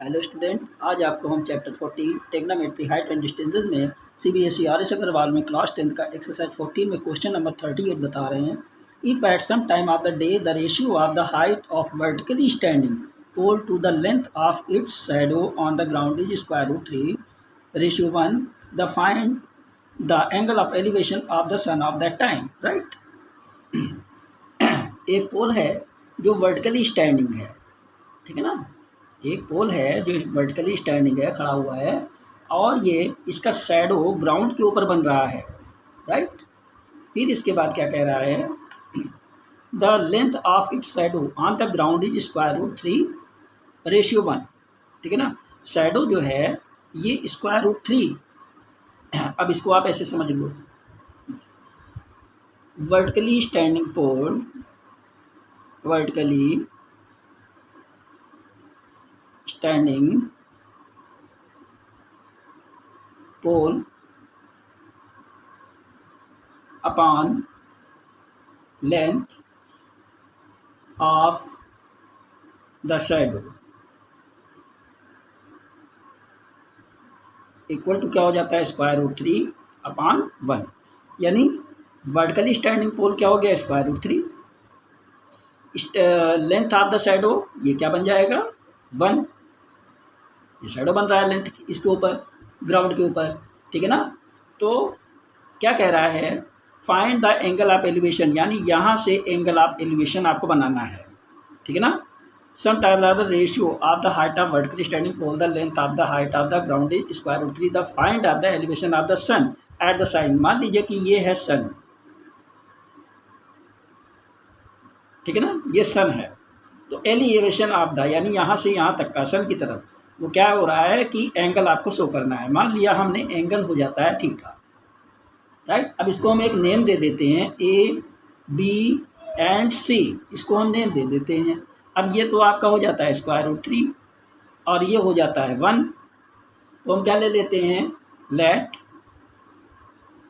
Hello student, आज आपको हम चैप्टर 14 टेग्नोमेट्री हाइट एंड डिस्टेंसेस में सीबीएसई आर.एस. अग्रवाल में क्लास 10 का एक्सरसाइज 14 में क्वेश्चन नंबर 38 बता रहे हैं। If at some time of the day the ratio of the height of vertically standing pole to the length of its shadow on the ground is square root 3 ratio 1 the find the angle of elevation of the sun of that time. Right, एक pole है जो vertically standing है, ठीक है ना। एक pole है जो वर्टिकली स्टैंडिंग है, खड़ा हुआ है, और ये इसका शैडो ग्राउंड के ऊपर बन रहा है। राइट, फिर इसके बाद क्या कह रहा है, the length of its shadow on the ground is square root 3 ratio 1, ठीक है ना। शैडो जो है ये स्क्वायर रूट 3। अब इसको आप ऐसे समझ लो, vertically standing pole, vertically standing pole upon length of the shadow equal to क्या हो जाता है, स्क्वायर रूट 3 अपॉन 1। यानी वर्टिकली स्टैंडिंग पोल क्या हो गया, square root 3। Length of the shadow ये क्या बन जाएगा, 1। ये शैडो बन रहा है लेंथ इसके ऊपर, ग्राउंड के ऊपर, ठीक है ना। तो क्या कह रहा है, find the angle of elevation, यानी यहाँ से एंगल ऑफ एलिवेशन आपको बनाना है, ठीक है ना। Some time the ratio of the height of vertically standing pole the length of the height of the ground is square root 3 the find of the elevation of the sun at the sine. मान लीजिए कि ये है सन, ठीक है ना, ये सन है। तो एलिवेशन ऑफ द, यानी यहाँ से यहाँ तक का सन की तरफ, वो क्या हो रहा है कि एंगल आपको शो करना है। मान लिया हमने एंगल हो जाता है थीटा। राइट, अब इसको हम एक नेम दे देते हैं, ए बी एंड सी, इसको हम नेम दे देते हैं। अब ये तो आपका हो जाता है स्क्वायर रूट 3 और ये हो जाता है 1। तो हम क्या ले लेते हैं, let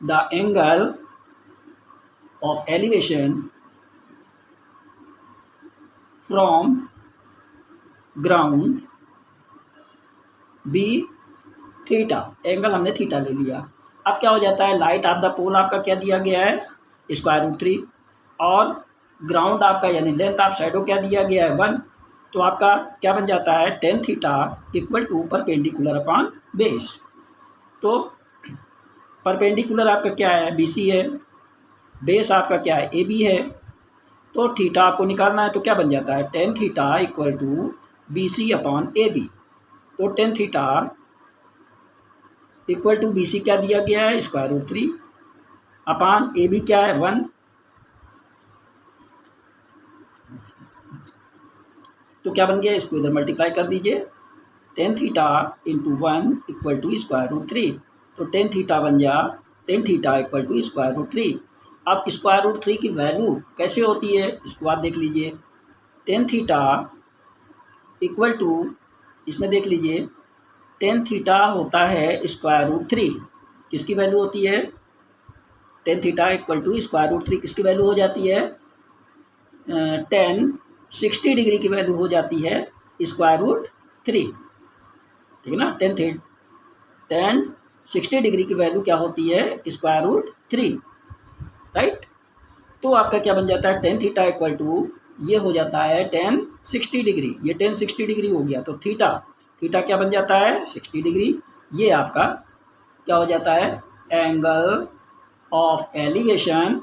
the angle of elevation from ground be theta. Angle हमने थीटा ले लिया। अब क्या हो जाता है, लाइट ऑफ द पोल आपका क्या दिया गया है, स्क्वायर रूट 3, और ग्राउंड आपका यानी लेंथ ऑफ शैडो क्या दिया गया है, 1। तो आपका क्या बन जाता है, tan theta equal to perpendicular upon base. तो परपेंडिकुलर आपका क्या है, बी सी है, बेस आपका क्या है, ए बी है। तो थीटा आपको निकालना है, तो क्या बन जाता है, tan theta equal to B C upon A B. तो tan theta equal to B C क्या दिया गया है, square root 3 upon A B क्या है, 1। तो क्या बन गया, इसको इधर मल्टीप्लाई कर दीजिए, tan theta into 1 equal to square root 3। तो टेन थीटा बन गया, tan theta equal to square root 3। अब स्क्वायर रूट 3 की वैल्यू कैसे होती है, इसको आप देख लीजिए। टेन थीटा इक्वल टू, इसमें देख लीजिए, टेन थीटा होता है स्क्वायर रूट 3, किसकी वैल्यू होती है, tan theta equal to square root 3 किसकी वैल्यू हो जाती है, 60 डिग्री की वैल्यू हो जाती है स्क्वायर रूट 3, ठीक है ना। 60 डिग्री की वैल्यू क्या होती है, स्क्वायर रूट 3। राइट, तो आपका क्या बन जाता है, टेन थीटा इक्वल टू, ये हो जाता है 60 डिग्री, ये 60 डिग्री हो गया। तो थीटा क्या बन जाता है, 60 डिग्री। ये आपका क्या हो जाता है, angle of elevation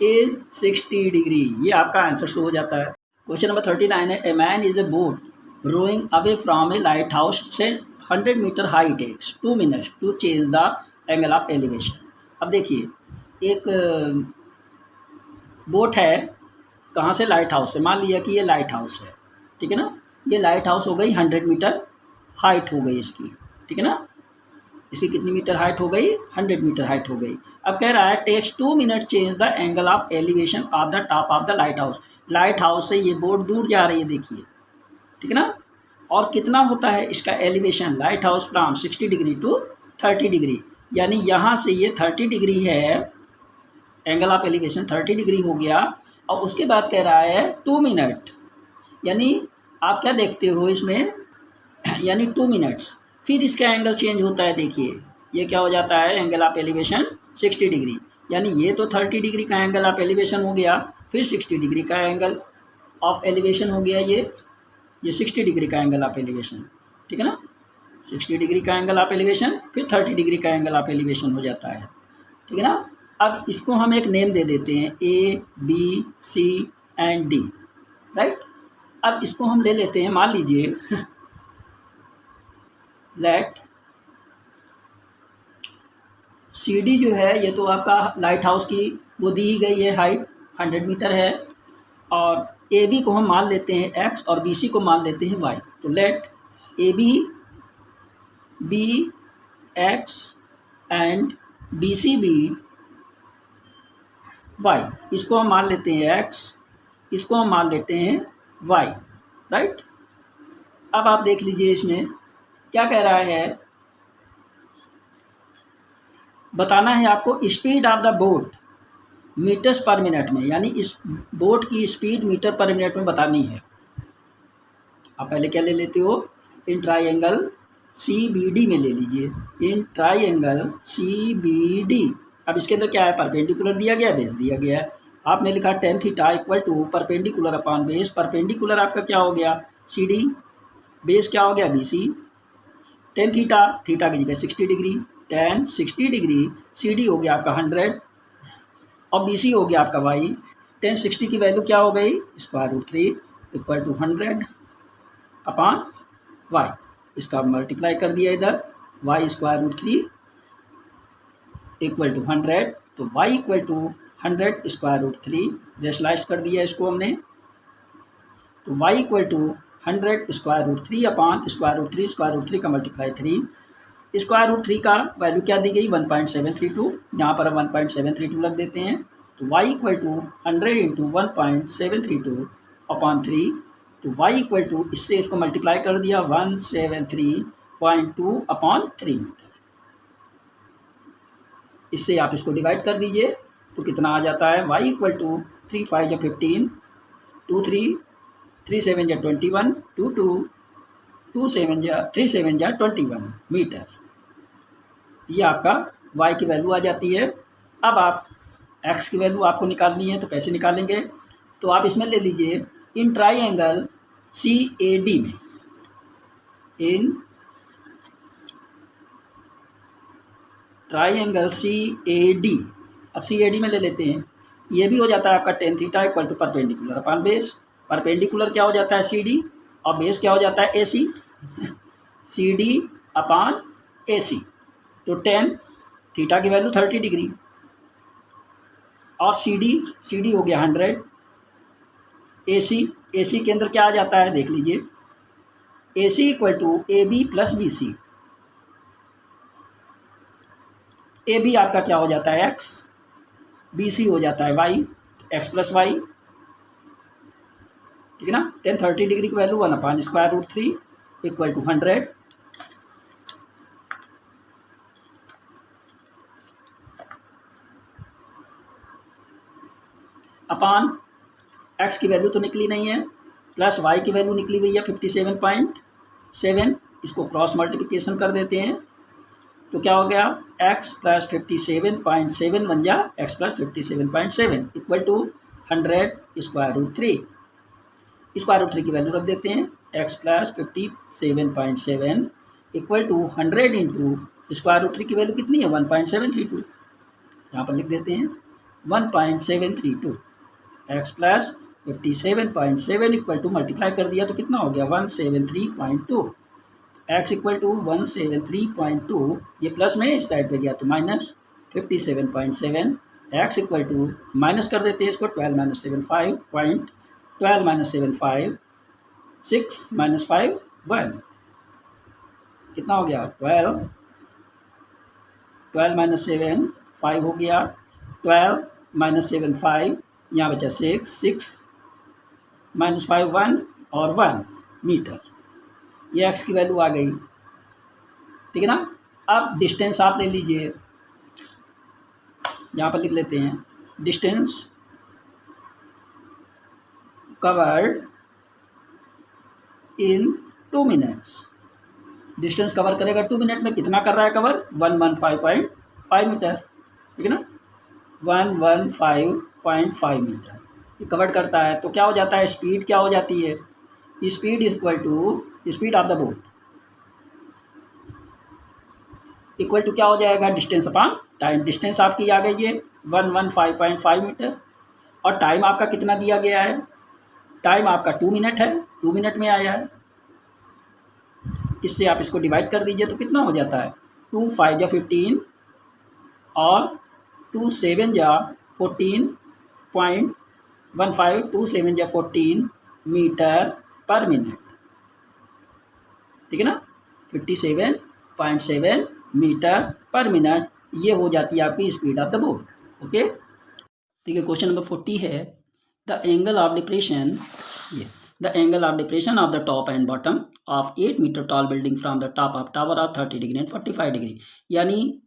is 60 degree. ये आपका आंसर शो हो जाता है। क्वेश्चन नंबर 39 है, a man is a boat rowing away from a lighthouse से 100 metre high takes 2 minutes to change the angle of elevation. अब देखिए, एक बोट है, कहाँ से, लाइट हाउस से। मान लिया कि ये लाइट हाउस है, ठीक है ना। ये लाइट हाउस हो गई 100 मीटर हाइट हो गई इसकी, ठीक है ना। इसकी कितनी मीटर हाइट हो गई, 100 मीटर हाइट हो गई। अब कह रहा है takes 2 minute change the angle of elevation of the top of the lighthouse. Lighthouse से ये बोट दूर जा रही है, देखिए, ठीक है ना। और कितना होता है इसका elevation, lighthouse from 60 degree to 30 degree, यानी यहाँ से ये 30 डिग्री है, एंगल ऑफ एलिवेशन 30 डिग्री हो गया। और उसके बाद कह रहा है 2 मिनट, यानी आप क्या देखते हो इसमें, यानी 2 मिनट्स, फिर इसका एंगल चेंज होता है। देखिए ये क्या हो जाता है, एंगल ऑफ एलिवेशन 60 डिग्री, यानी ये तो 30 डिग्री का एंगल ऑफ एलिवेशन हो गया, फिर 60 डिग्री का एंगल ऑफ एलिवेशन हो गया, ये 60 डिग्री का एंगल ऑफ एलिवेशन, ठीक है ना, 60 डिग्री का एंगल ऑफ एलिवेशन, फिर 30 डिग्री का एंगल ऑफ एलिवेशन हो जाता है, ठीक है ना। अब इसको हम एक नेम दे देते हैं A B C and D, right. अब इसको हम ले लेते हैं, मान लीजिए लेट सी डी जो है, ये तो आपका लाइट हाउस की वो दी गई है, हाइट 100 मीटर है, और ए बी को हम मान लेते हैं एक्स और बी सी को मान लेते हैं वाई। तो let A B x and B C be y, इसको हम मान लेते हैं एक्स, इसको हम मान लेते हैं वाई, राइट। अब आप देख लीजिए इसमें क्या कह रहा है, बताना है आपको speed of the boat metres per minute में, यानी इस बोट की स्पीड मीटर पर मिनट में बतानी है। आप पहले क्या ले लेते हो, in triangle C B D में ले लीजिए, in triangle C B D. अब इसके अंदर क्या है, परपेंडिकुलर दिया गया, बेस दिया गया है। आपने लिखा tan theta equal to perpendicular upon base, perpendicular आपका क्या हो गया सी डी, बेस क्या हो गया B C, tan theta, theta की जगह 60 degree, tan 60 degree, C D हो गया आपका 100 और बी सी हो गया आपका वाई। टेन 60 की वैल्यू क्या हो गई, √3 इक्वल टू 100 अपॉन वाई, इसका मल्टीप्लाई कर दिया इधर, वाई √3 इक्वल टू 100, तो वाई इक्वल टू 100 √3, रेशलाइज कर दिया इसको हमने, तो वाई इक्वल टू 100 √3 अपॉन √3 का मल्टीप्लाई 3, √3 का वैल्यू क्या दी गई 1.732, यहाँ पर हम 1.732 लग देते हैं, तो y equal to 100 into 1.732 upon 3, तो y इक्वल टू, इससे इसको मल्टीप्लाई कर दिया 173.2 अपॉन 3 मीटर, इससे आप इसको डिवाइड कर दीजिए तो कितना आ जाता है, y इक्वल टू 3 5 या 15, 2 3 3 7 या 21, 2 2 2 7 या 3 7 या 21 मीटर, ये आपका y की वैल्यू आ जाती है। अब आप x की वैल्यू आपको निकालनी है, तो कैसे निकालेंगे, तो आप इसमें ले लीजिए in triangle C A D में, इन ट्राइंगल सी ए डी, अब सी ए डी में ले लेते हैं, ये भी हो जाता है आपका tan theta equal to perpendicular upon base, perpendicular क्या हो जाता है सी डी और बेस क्या हो जाता है ए सी, सी डी अपॉन ए सी, तो टेन थीटा की वैल्यू 30 डिग्री और सी डी हो गया 100, ए सी के अंदर क्या आ जाता है देख लीजिए, A C equal to A B plus B C, A B आपका क्या हो जाता है एक्स, बी सी हो जाता है वाई, एक्स प्लस वाई, ठीक है ना। टेन 30 डिग्री की value 1 upon √3 equal to 100 upon x की वैल्यू तो निकली नहीं है, प्लस वाई की वैल्यू निकली हुई है 57.7, इसको क्रॉस मल्टीप्लिकेशन कर देते हैं, तो क्या हो गया x प्लस 57.7 बन जा x प्लस 57.7 इक्वल टू 100 √3, √3 की वैल्यू रख देते हैं, x plus 57.7 equal to 100 into √3 की वैल्यू कितनी है 1.732, यहाँ पर लिख देते हैं 1.732, x plus 57.7 equal to multiply कर दिया तो कितना हो गया 173.2, x इक्वल टू 173.2, ये प्लस में इस साइड पे गया तो minus 57.7, x equal to minus कर देते हैं इसको 12 माइनस 75 6 माइनस 5 1, कितना हो गया 12 माइनस 7 5 हो गया, 12 माइनस 7 5, यहाँ बचा 6 माइनस 5 1 और 1 मीटर, ये x की वैल्यू आ गई, ठीक है ना। अब डिस्टेंस आप ले लीजिए, यहाँ पर लिख लेते हैं distance covered in 2 minutes. Distance cover करेगा 2 मिनट में। कितना कर रहा है कवर? 115.5 मीटर, ठीक है ना, 115.5 मीटर ये कवर करता है। तो क्या हो जाता है, स्पीड क्या हो जाती है, speed equal to speed of the boat equal to क्या हो जाएगा, डिस्टेंस अपॉन टाइम। डिस्टेंस आपकी आ गई है 115.5 मीटर और टाइम आपका कितना दिया गया है, टाइम आपका 2 मिनट है, 2 मिनट में आया है। इससे आप इसको डिवाइड कर दीजिए तो कितना हो जाता है, 2 5 जा 15 और 2 7 जा 14.15, 2 7 जा 14 मीटर पर मिनट, ठीक है ना, 57.7 मीटर पर मिनट। ये हो जाती है आपकी speed of the boat. Okay, ठीक है। क्वेश्चन नंबर 40 है द एंगल ऑफ डिप्रेशन, ये the angle of depression of the top and bottom of 8 metre tall building from the top of tower of 30 degree and 45 degree. यानी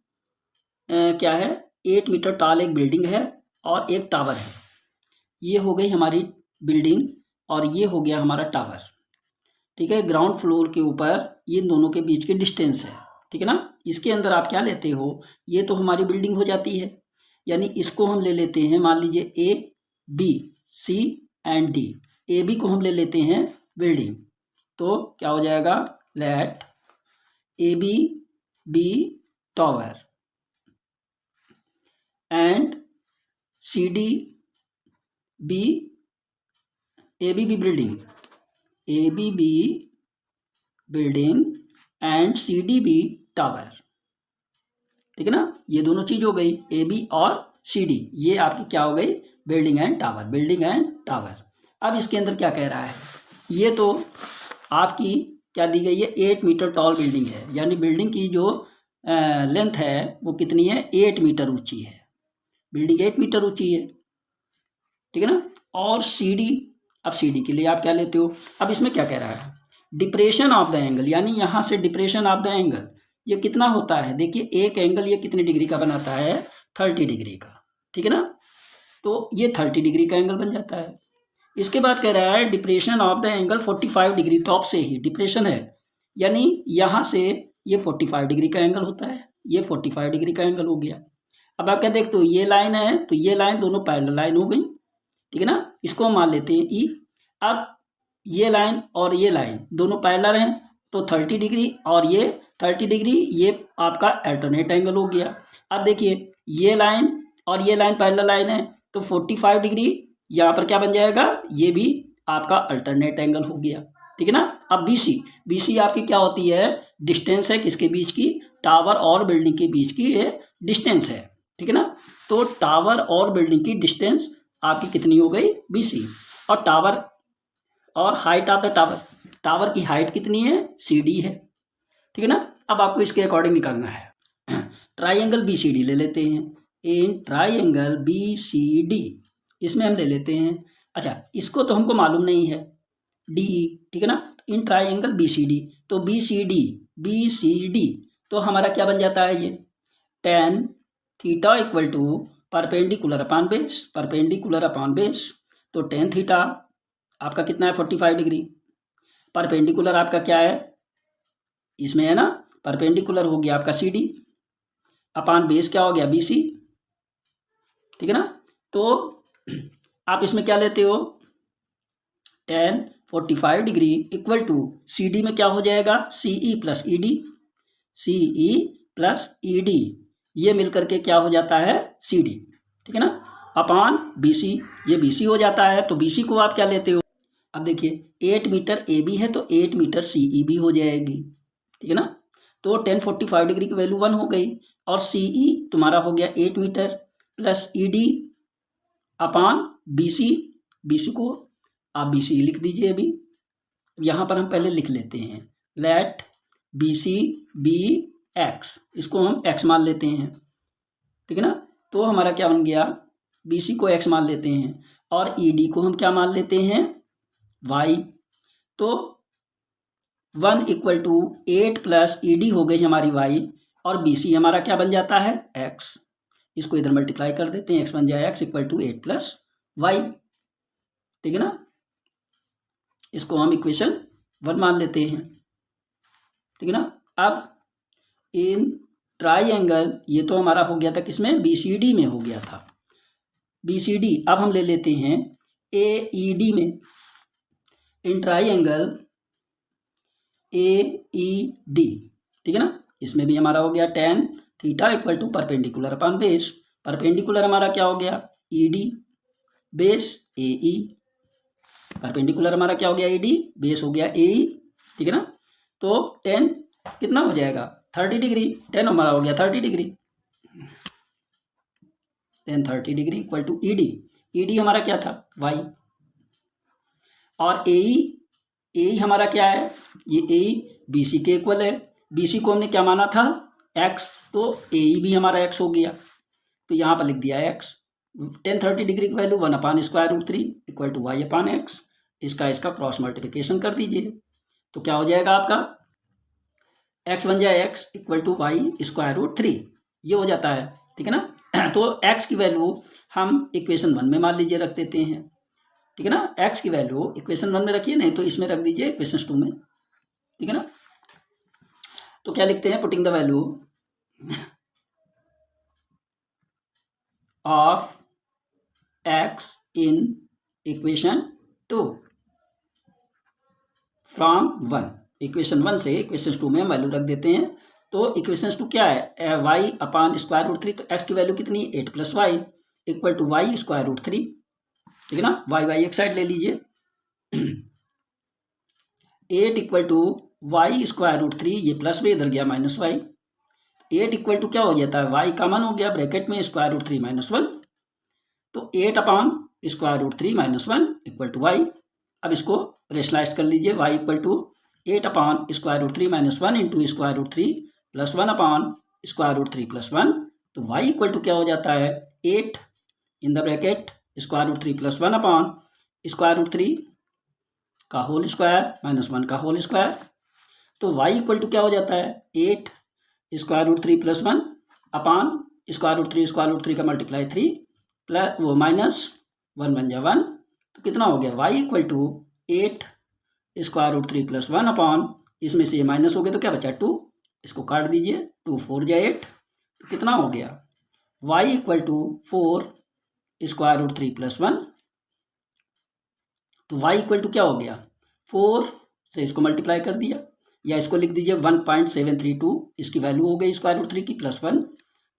क्या है, 8 metre toll एक building है और एक tower है। ये हो गई हमारी बिल्डिंग और ये हो गया हमारा टावर, ठीक है। ग्राउंड फ्लोर के ऊपर ये दोनों के बीच की डिस्टेंस है, ठीक है ना। इसके अंदर आप क्या लेते हो, ये तो हमारी बिल्डिंग हो जाती है, यानी इसको हम ले लेते हैं, मान लीजिए A B C and D. A B को हम ले लेते हैं बिल्डिंग, तो क्या हो जाएगा, let A B be tower and C D be, A B be building, A B be building and C D be tower, ठीक है ना। ये दोनों चीज हो गई, ए बी और सी डी, ये आपकी क्या हो गई, building and tower, building and tower. अब इसके अंदर क्या कह रहा है, ये तो आपकी क्या दी गई है, 8 मीटर टॉल बिल्डिंग है, यानी बिल्डिंग की जो लेंथ है वो कितनी है, 8 मीटर ऊंची है, बिल्डिंग 8 मीटर ऊंची है, ठीक है ना। और सी डी, अब सी डी के लिए आप क्या लेते हो, अब इसमें क्या कह रहा है, डिप्रेशन ऑफ द एंगल, यानी यहाँ से डिप्रेशन ऑफ द एंगल ये कितना होता है, देखिए एक एंगल ये कितने डिग्री का बनाता है, 30 डिग्री का, ठीक है ना। तो ये 30 डिग्री का एंगल बन जाता है। इसके बाद कह रहा है depression of the angle 45 degree, top से ही डिप्रेशन है, यानी यहाँ से ये 45 डिग्री का एंगल होता है, ये 45 डिग्री का एंगल हो गया। अब आप क्या देखते हो, ये लाइन है तो ये लाइन दोनों पैरेलल लाइन हो गई, ठीक है ना। इसको मान लेते हैं ई। अब ये लाइन और ये लाइन दोनों पैरेलल हैं तो 30 डिग्री और ये 30 डिग्री, ये आपका अल्टरनेट एंगल हो गया। अब देखिए ये लाइन और ये लाइन पैरेलल लाइन है तो 45 डिग्री यहाँ पर क्या बन जाएगा, ये भी आपका अल्टरनेट एंगल हो गया, ठीक है ना। अब बी सी, बी सी आपकी क्या होती है, डिस्टेंस है किसके बीच की, टावर और बिल्डिंग के बीच की ये डिस्टेंस है, ठीक है ना। तो टावर और बिल्डिंग की डिस्टेंस आपकी कितनी हो गई, बी सी। और टावर और height of the tower, tower की हाइट कितनी है, सी डी है, ठीक है ना। अब आपको इसके अकॉर्डिंग निकालना है। ट्राइंगल बी सी डी ले लेते हैं, in triangle B C D, इसमें हम ले लेते हैं, अच्छा इसको तो हमको मालूम नहीं है, डी, ठीक है ना। In triangle B C D, तो बी सी डी तो हमारा क्या बन जाता है, ये tan theta equal to perpendicular upon base, perpendicular upon base, तो tan थीटा आपका कितना है, 45 डिग्री। परपेंडिकुलर आपका क्या है, इसमें है ना, परपेंडिकुलर हो गया आपका सी डी, अपॉन बेस क्या हो गया, बी सी, ठीक है ना। तो आप इसमें क्या लेते हो, tan 45 degree equal to C D में क्या हो जाएगा, C E plus E D, C E plus E D, ये मिलकर के क्या हो जाता है, सी डी, ठीक है ना, अपॉन बी सी, ये बी सी हो जाता है। तो बी सी को आप क्या लेते हो, अब देखिए 8 मीटर ए बी है तो 8 मीटर सी ई भी हो जाएगी, ठीक है ना। तो tan 45 डिग्री की वैल्यू 1 हो गई और सी ई तुम्हारा हो गया 8 metre plus E D upon B C, B C को आप बी सी लिख दीजिए। अभी यहाँ पर हम पहले लिख लेते हैं, let B C be x, इसको हम एक्स मान लेते हैं, ठीक है ना। तो हमारा क्या बन गया, बी सी को एक्स मान लेते हैं और ई डी को हम क्या मान लेते हैं, वाई। तो 1 equal to 8 plus E D हो गई हमारी वाई और बी सी हमारा क्या बन जाता है, एक्स। इसको इधर मल्टीप्लाई कर देते हैं, एक्स बन जाए x equal to 8 plus y, ठीक है ना। इसको हम इक्वेशन 1 मान लेते हैं, ठीक है ना। अब इन ट्राइंगल, ये तो हमारा हो गया था किसमें, BCD में हो गया था, BCD। अब हम ले लेते हैं AED में। इन ट्राइंगल AED, ठीक है ना, इसमें भी हमारा हो गया tan theta equal to perpendicular upon base. Perpendicular हमारा क्या हो गया, ED, बेस AE। परपेंडिकुलर हमारा क्या हो गया, ED, बेस हो गया AE, ठीक है ना। तो tan कितना हो जाएगा, 30 डिग्री। tan हमारा हो गया 30 degree, tan 30 degree equal to ED हमारा क्या था, y, और AE हमारा क्या है, ये AE BC के इक्वल है। BC को हमने क्या माना था, x, तो AE भी हमारा x हो गया, तो यहाँ पर लिख दिया x। tan 30 डिग्री की वैल्यू 1/√3 इक्वल टू y/x। इसका क्रॉस मल्टीप्लिकेशन कर दीजिए, तो क्या हो जाएगा आपका, x बन जाए x इक्वल टू y²√3, ये हो जाता है, ठीक है ना। तो x की वैल्यू हम इक्वेशन 1 में मान लीजिए रख देते हैं, ठीक है ना। x की वैल्यू इक्वेशन 1 में रखिए, नहीं तो इसमें रख दीजिए इक्वेशन 2 में, ठीक है ना। तो क्या लिखते हैं, putting the value of x in equation 2 from 1। Equation 1 से इक्वेशन 2 में हम वैल्यू रख देते हैं। तो इक्वेशन 2 क्या है, y/√3, तो x की वैल्यू कितनी, 8 + y इक्वल टू y²√3, ठीक है ना। y एक साइड ले लीजिए, 8 इक्वल टू y²√3, ये प्लस में इधर गया -y, 8 इक्वल टू क्या हो जाता है, y कॉमन हो गया ब्रैकेट में, √3 - 1, तो 8/√3 - 1 इक्वल टू y। अब इसको रेशनलाइज कर लीजिए, y इक्वल टू 8/√3 - 1 इंटू √3 + 1/√3 + 1, तो y इक्वल टू क्या हो जाता है, 8 इन द ब्रैकेट √3 + 1/√3 का होल स्क्वायर - 1 का होल स्क्वायर, तो y इक्वल टू क्या हो जाता है, 8 √3 + 1 अपान √3 का मल्टीप्लाई 3 प्लस वो -1 बन जाए 1, तो कितना हो गया, y इक्वल टू 8 √3 + 1 अपान, इसमें से ये माइनस हो गया तो क्या बचा 2, इसको काट दीजिए, 2 4 जा 8, तो कितना हो गया, y इक्वल टू 4 √3 + 1, तो y इक्वल टू क्या हो गया, 4 से इसको मल्टीप्लाई कर दिया, या इसको लिख दीजिए 1.732, इसकी वैल्यू हो गई √3 की +1,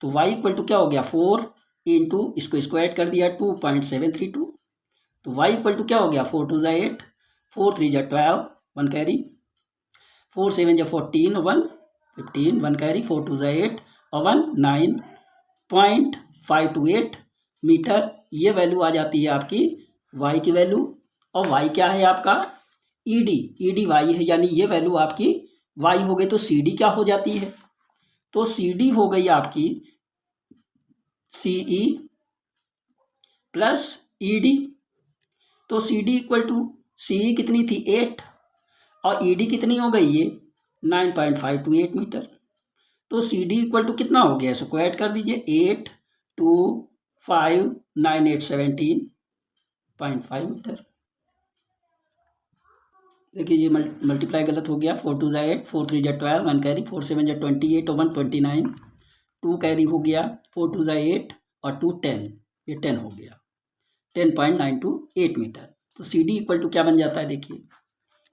तो y इक्वल टू क्या हो गया, 4 इंटू इसको ऐड कर दिया 2.732, तो y इक्वल टू क्या हो गया, 4 2 = 8, 4 3 = 12, 1 कैरी, 4 7 = 14, 1 15, 1 कैरी, 4 2 = 8 और 1 9.528 मीटर, ये वैल्यू आ जाती है आपकी y की वैल्यू। और y क्या है आपका, ED y है, यानी ये वैल्यू आपकी y हो गई, तो CD क्या हो जाती है, तो CD हो गई आपकी CE + ED, तो CD इक्वल टू CE कितनी थी 8 और ED कितनी हो गई, ये 9.528 मीटर, तो CD इक्वल टू कितना हो गया, इसको ऐड कर दीजिए, 8 2 5 9 8 17.5 मीटर। देखिए ये मल्टीप्लाई गलत हो गया, 4 2 = 8, 4 3 = 12, 1 कैरी, 4 7 = 28 और 1 29, 2 कैरी हो गया, 4 2 = 8 और 2 10, ये 10 हो गया, 10.928 मीटर। तो CD इक्वल टू क्या बन जाता है, देखिए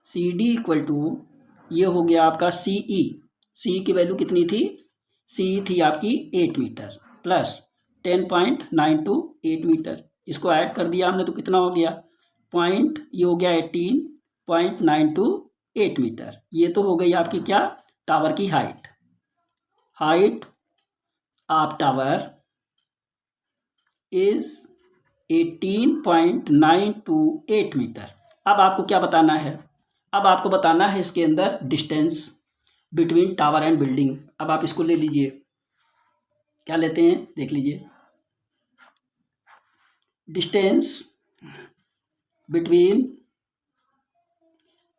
CD इक्वल टू ये हो गया आपका CE की वैल्यू कितनी थी, CE थी आपकी 8 मीटर प्लस 10.928 मीटर, इसको ऐड कर दिया हमने तो कितना हो गया, ये हो गया 18.928 मीटर। ये तो हो गई आपकी क्या, टावर की height of tower is 18.928 metre. अब आपको क्या बताना है, अब आपको बताना है इसके अंदर distance between tower and building. अब आप इसको ले लीजिए, क्या लेते हैं देख लीजिए, distance between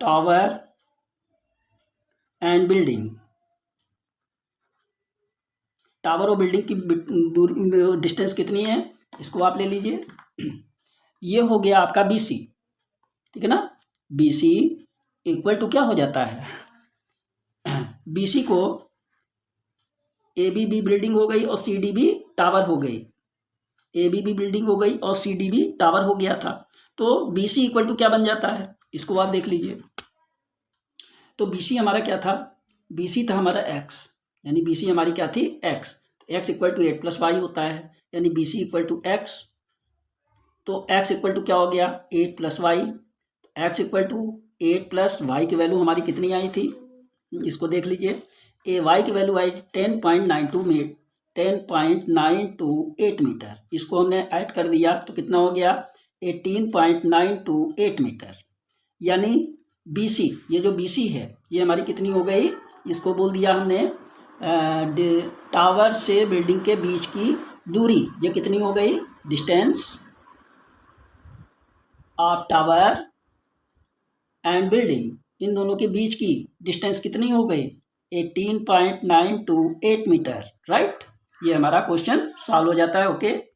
tower and building, tower और बिल्डिंग की दूरी डिस्टेंस कितनी है, इसको आप ले लीजिए, ये हो गया आपका BC, ठीक है ना, BC इक्वल टू क्या हो जाता है, BC को ABB बिल्डिंग हो गई और CDB टावर हो गई, ABB बिल्डिंग हो गई और CDB टावर हो गया था, तो BC इक्वल टू क्या बन जाता है, इसको आप देख लीजिए। तो BC हमारा क्या था, BC था हमारा x, यानी BC हमारी क्या थी x, x equal to 8 + y होता है, यानी BC इक्वल टू x, तो x इक्वल टू क्या हो गया 8 + y, x equal to 8 + y की वैल्यू हमारी कितनी आई थी, इसको देख लीजिए, y की वैल्यू आई 10.98 मीटर, इसको हमने ऐड कर दिया तो कितना हो गया 18.928 मीटर, यानी BC, ये जो BC है ये हमारी कितनी हो गई, इसको बोल दिया हमने टावर से बिल्डिंग के बीच की दूरी, ये कितनी हो गई, distance of tower and building, इन दोनों के बीच की डिस्टेंस कितनी हो गई 18.928 मीटर, राइट। ये हमारा क्वेश्चन सॉल्व हो जाता है, ओके।